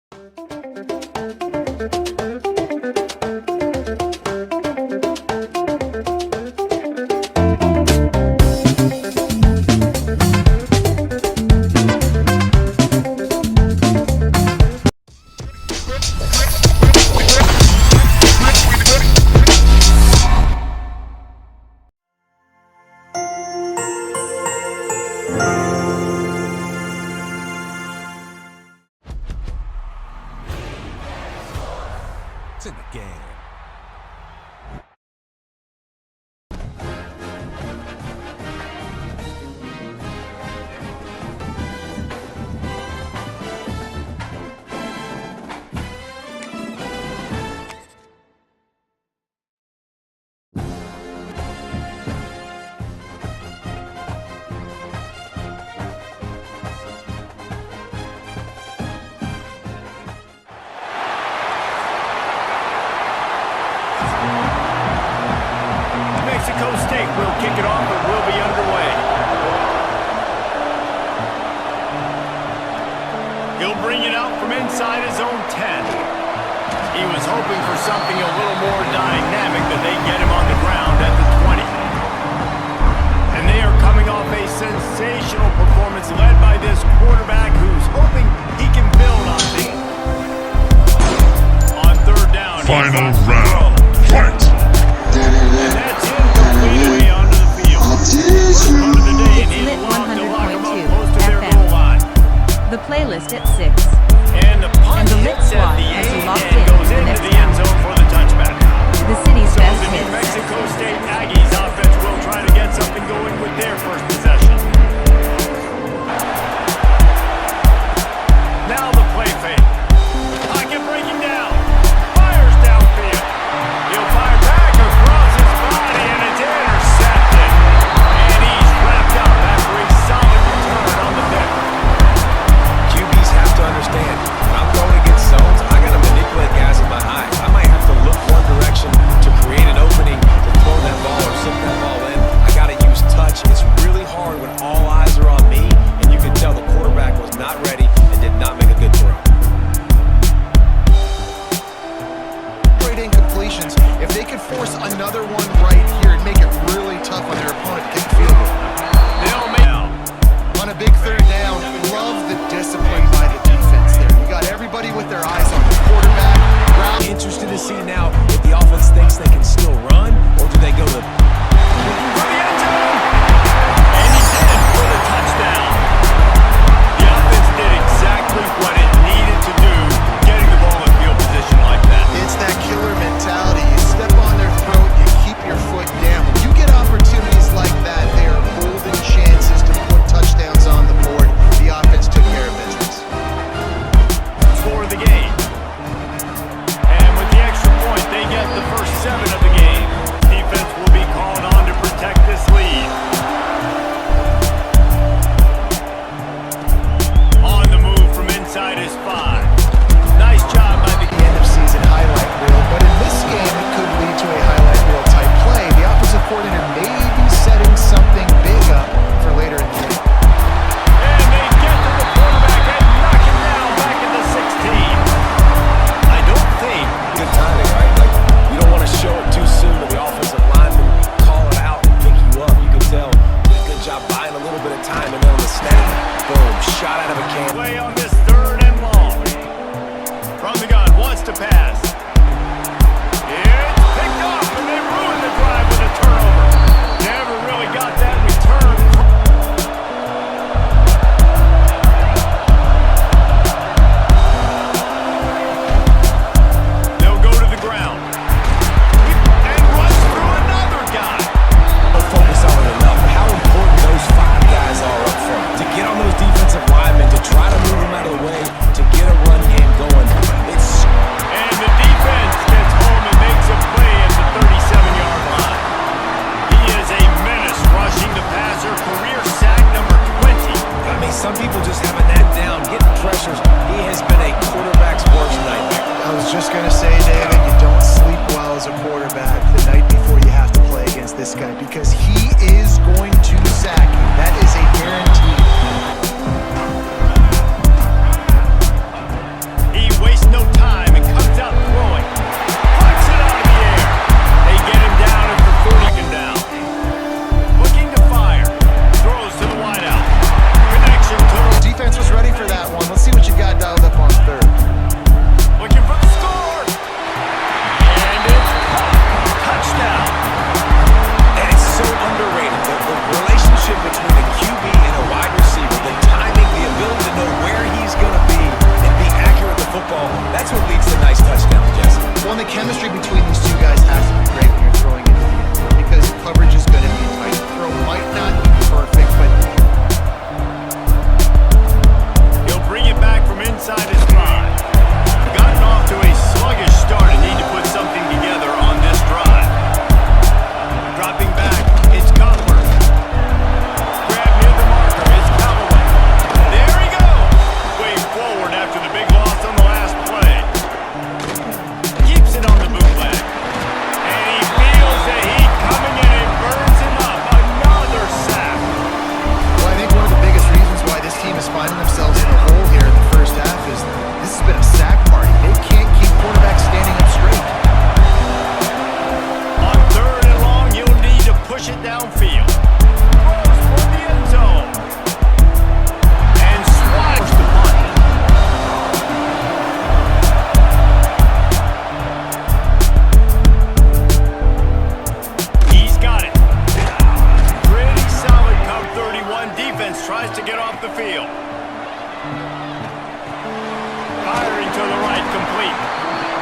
It's in the game. Mexico State will kick it off and will be underway. He'll bring it out from inside his own 10. He was hoping for something a little more dynamic, that they get him on the ground at the 20. And they are coming off a sensational performance led by this quarterback who's hoping he can build on things. On third down, final round, fight! And that's completely onto the field. First run of the day, and he's locked to lock him up close to their goal line. The playlist at 6. And the punt hits at the 8 and goes into the end zone for the touchback. The city's So best the New hits. Mexico State Aggies offense will try to get something going with their first possession. Now the play fake. Pocket breaking down. Fires downfield. He'll fire back across his body, and it's intercepted. And he's wrapped up after a solid return on the pick. QBs have to understand, when I'm going against zones, I got to manipulate guys in my eyes. I might have to look one direction to create an opening to throw that ball or slip that ball in. I got to use touch. It's really hard when all eyes are on me, and you can tell the quarterback was not ready and did not make a good throw. Great incompletions. If they could force another one right here and make it really tough on their opponent to kick the field goal. They'll make now. On a big third down, love the discipline by the defense there. You got everybody with their eyes on the quarterback. Interested to see now if the offense thinks they can still run, or do they go to For the end zone. And he did it for the touchdown. The offense did exactly what it needed to do, getting the ball in field position like that. It's that killer mentality. You step on their throat, you keep your foot down. When you get opportunities like that, they are golden chances to put touchdowns on the board. The offense took care of business. For the game. And with the extra point, they get the first 7 of the game. Defense will be called on to protect this lead. On the move from inside his 5. Nice job by the End of season highlight reel, but in this game it could lead to a highlight reel type play. The offensive coordinator may be setting something big up for later in the game. And they get to the quarterback and knock him down back at the 16.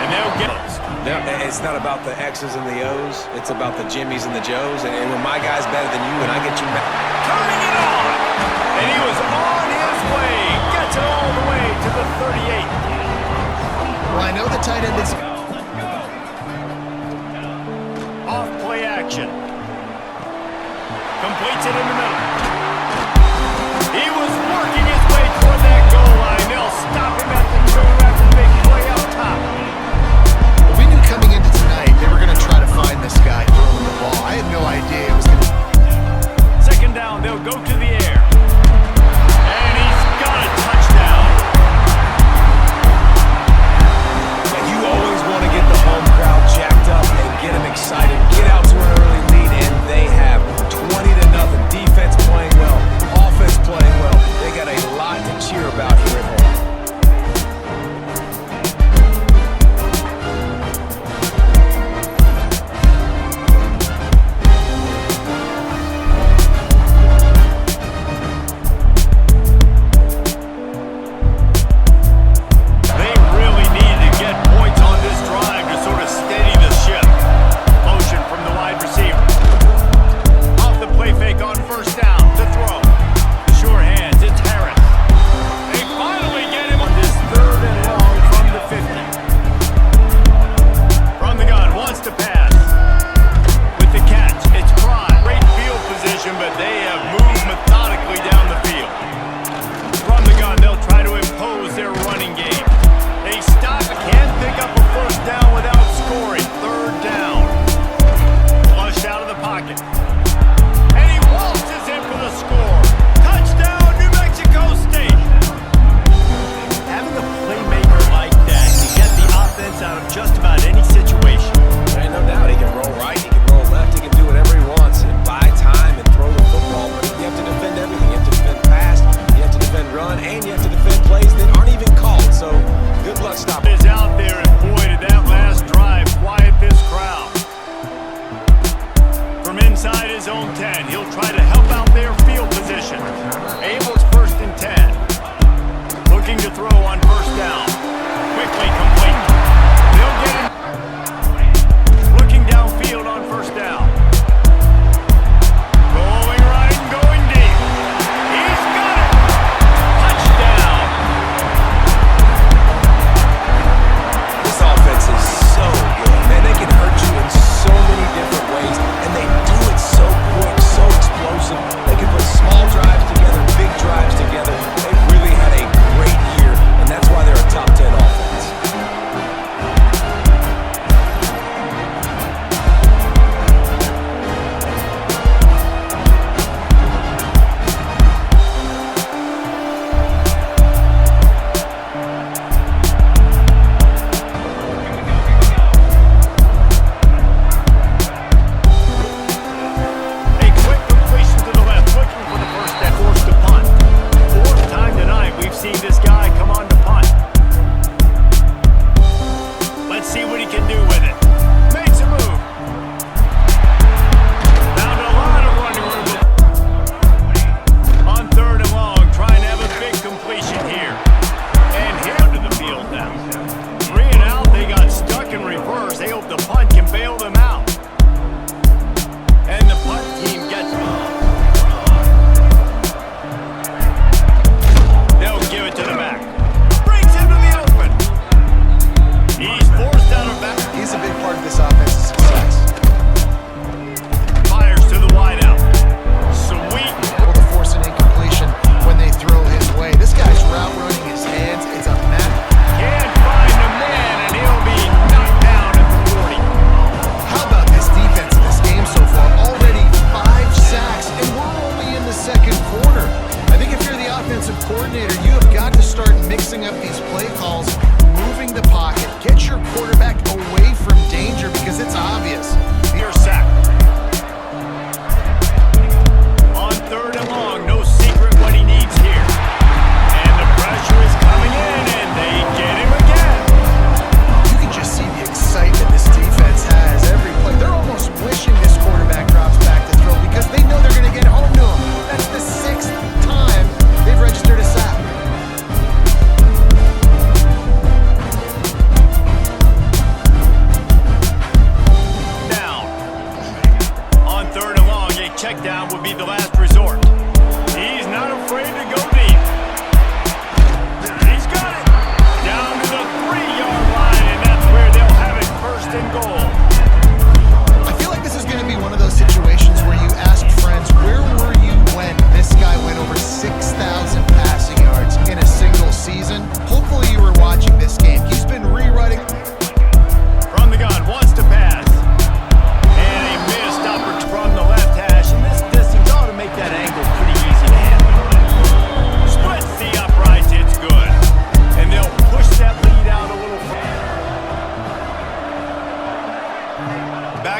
And they'll get it. It's not about the X's and the O's. It's about the Jimmies and the Joes. And when my guy's better than you and I get you mad. Turning it on! And he was on his way. Gets it all the way to the 38. Well, I know the tight end is... Off play action. Completes it in the middle. He was working his way toward that goal line. They'll stop him at the 2 after the big play up top. We knew coming into tonight they were going to try to find this guy throwing the ball. I had no idea it was going to... Second down, they'll go to the air. And he's got a touchdown. And you always want to get the home crowd jacked up and get them excited. Get out to an early lead, and they have 20-0 defense.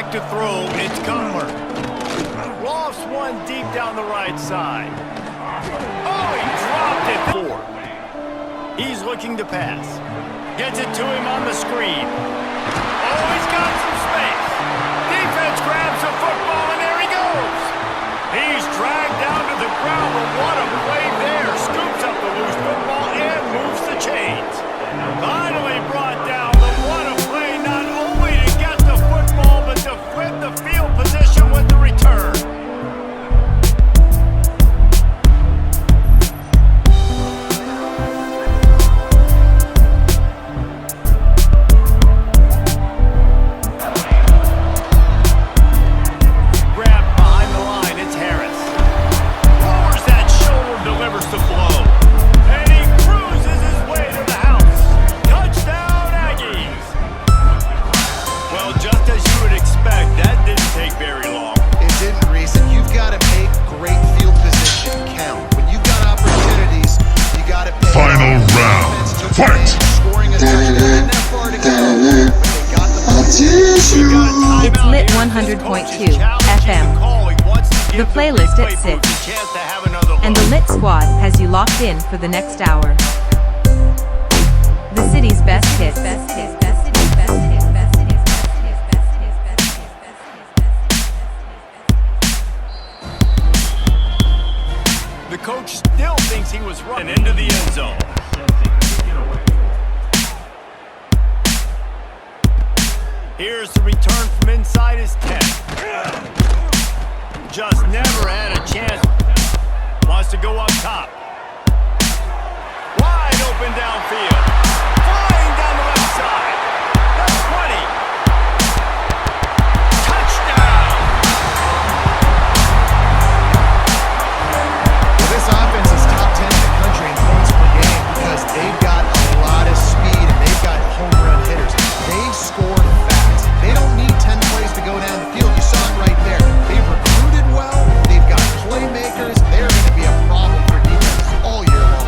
back to throw. It's Cutler. Lofts one deep down the right side. Oh, he dropped it. 4. He's looking to pass. Gets it to him on the screen. Oh, he's got some space. Defense grabs the football, and there he goes. He's dragged down to the ground, but what a play there. Scoops up the loose football and moves the chains. Finally brought down, but what a play, not only to get the football, but to flip the field position with the return. It's lit 100.2 FM. The playlist at 6. And the Lit Squad has you locked in for the next hour. The city's best hits. The coach still thinks he was running into the end zone. Here's the return from inside his 10. Just never had a chance. Wants to go up top. Wide open downfield. Flying down the left side. That's 20. Touchdown! Well, this offense is top 10 in the country in points per game because they've got a lot of speed and they've got home run hitters. They score fast. They don't need 10 plays to go down the field. You saw it right there. They've recruited well. They've got playmakers. They're going to be a problem for defense all year long.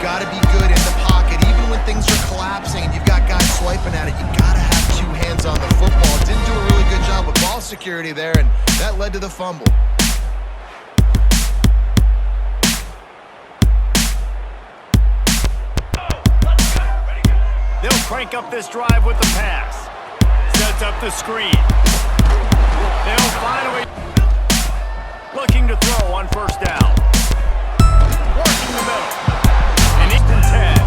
got to be good in the pocket. Even when things are collapsing and you've got guys swiping at it, you got to have two hands on the football. Didn't do a really good job with ball security there, and that led to the fumble. They'll crank up this drive with the pass. Sets up the screen. They'll finally looking to throw on first down. Working the middle. And it's 10.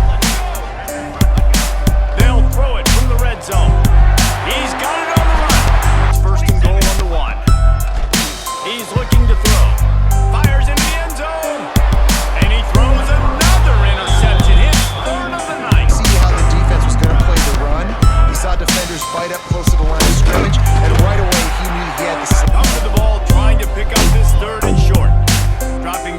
They'll throw it from the red zone. He's got it on the run. It's first and goal on the 1. He's looking to throw. Fires into the end zone. And he throws another interception. His third of the night. See how the defense was going to play the run. He saw defenders bite up close to the line of scrimmage, and right away he knew he had to up to the ball, trying to pick up this third and short. Dropping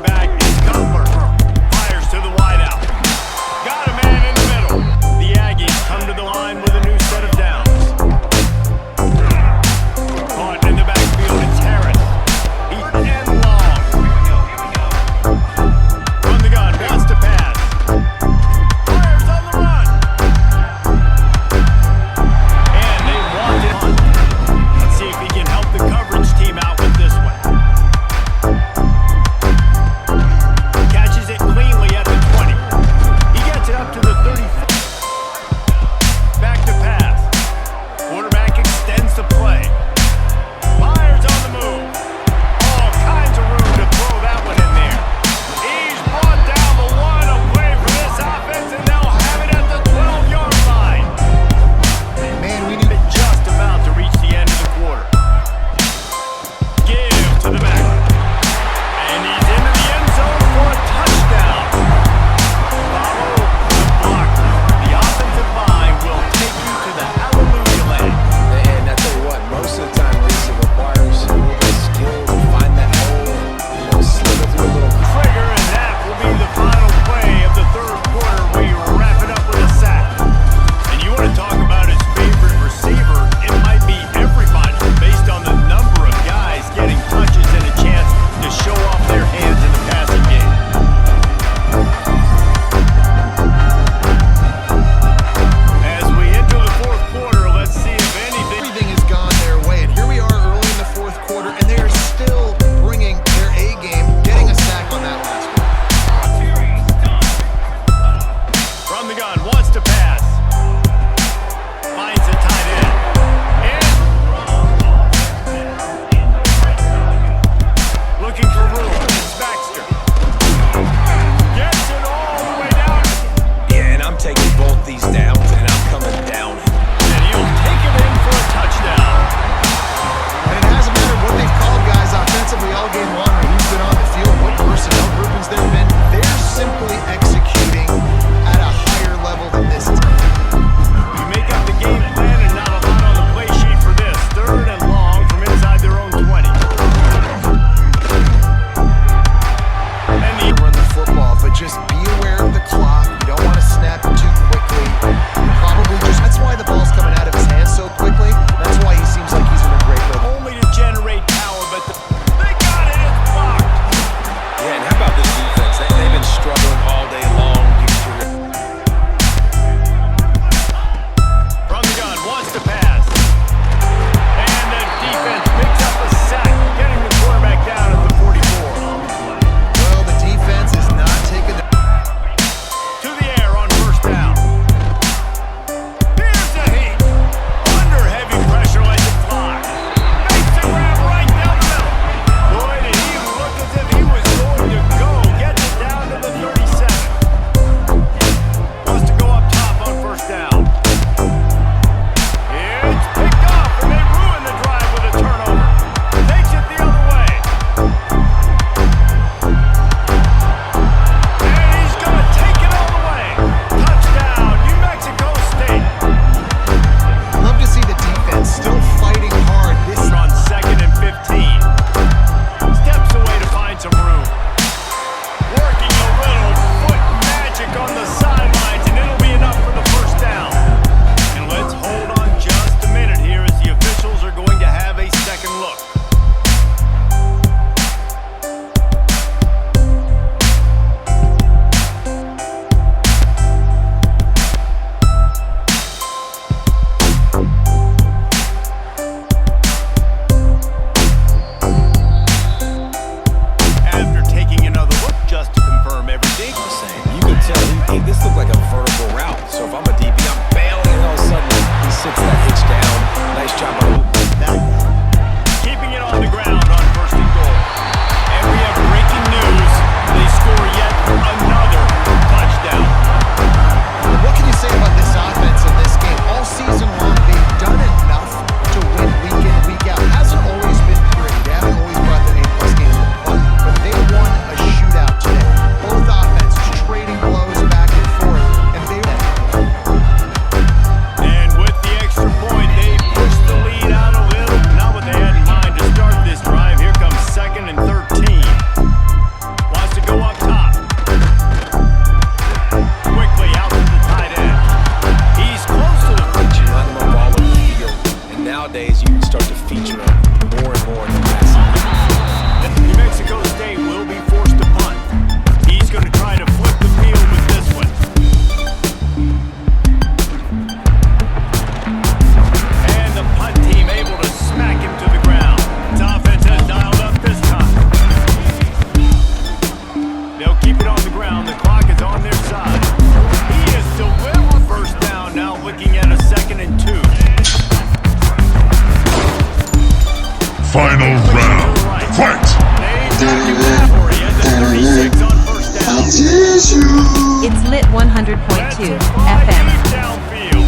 It's lit 100.2 FM.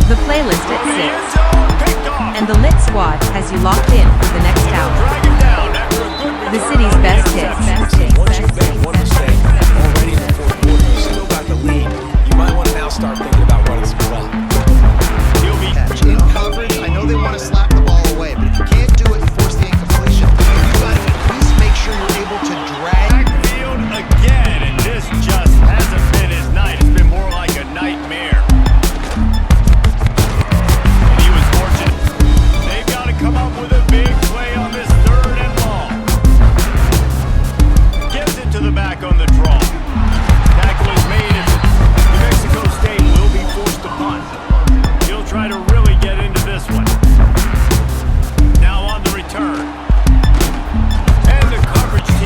The playlist at 6. And the lit squad has you locked in for the next hour. The city's best hits. Once you've made one mistake already in the fourth quarter, you still got the lead. You might want to now start thinking about running some clock. Catch in coverage. I know they want to slap the ball away, but if you can't do it and force the incompletion, you got to at least make sure you're able to drag. Backfield again, and this just hasn't been his night. It's been more like a nightmare. And he was fortunate. They've got to come up with a big play on this third and long. Gets it to the back on the draw. Tackle is made, and New Mexico State will be forced to punt. He'll try to really get into this one. Now on the return. And the coverage team.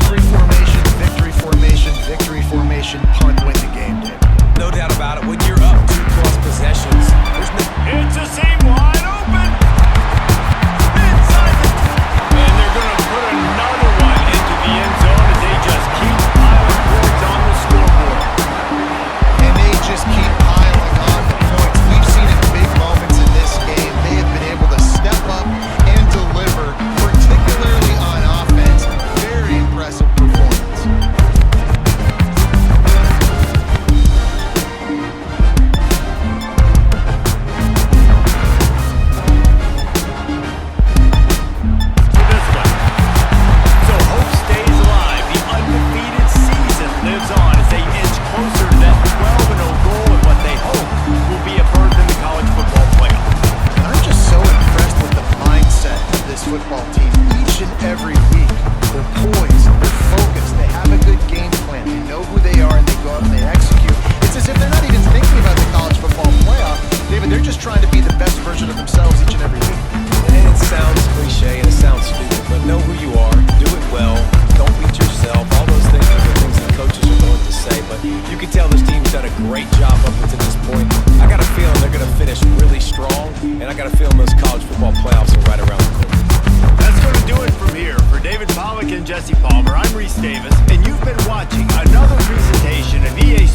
Victory formation, punt, win the game, Dave. No doubt about it. When you're up 2+ possessions, there's no... It's a seam wide open. Inside the... And they're going to put another one into the end zone as they just keep piling points on the scoreboard. And they just keep piling on the points. We've seen it big moments in this game. They have been able to step up and deliver, particularly on offense. Very impressive performance. Football team each and every week. They're poised, they're focused, they have a good game plan, they know who they are, and they go out and they execute. It's as if they're not even thinking about the college football playoff, David. They're just trying to be the best version of themselves each and every week. And it sounds cliche and it sounds stupid, but know who you are, do it well, don't beat yourself. All those things are the things that coaches are going to say, but you can tell this team's done a great job up until this point. I got a feeling they're going to finish really strong, and I got a feeling those college football playoffs are right around the corner. That's going to do it from here. For David Pollock and Jesse Palmer, I'm Reese Davis, and you've been watching another presentation of EA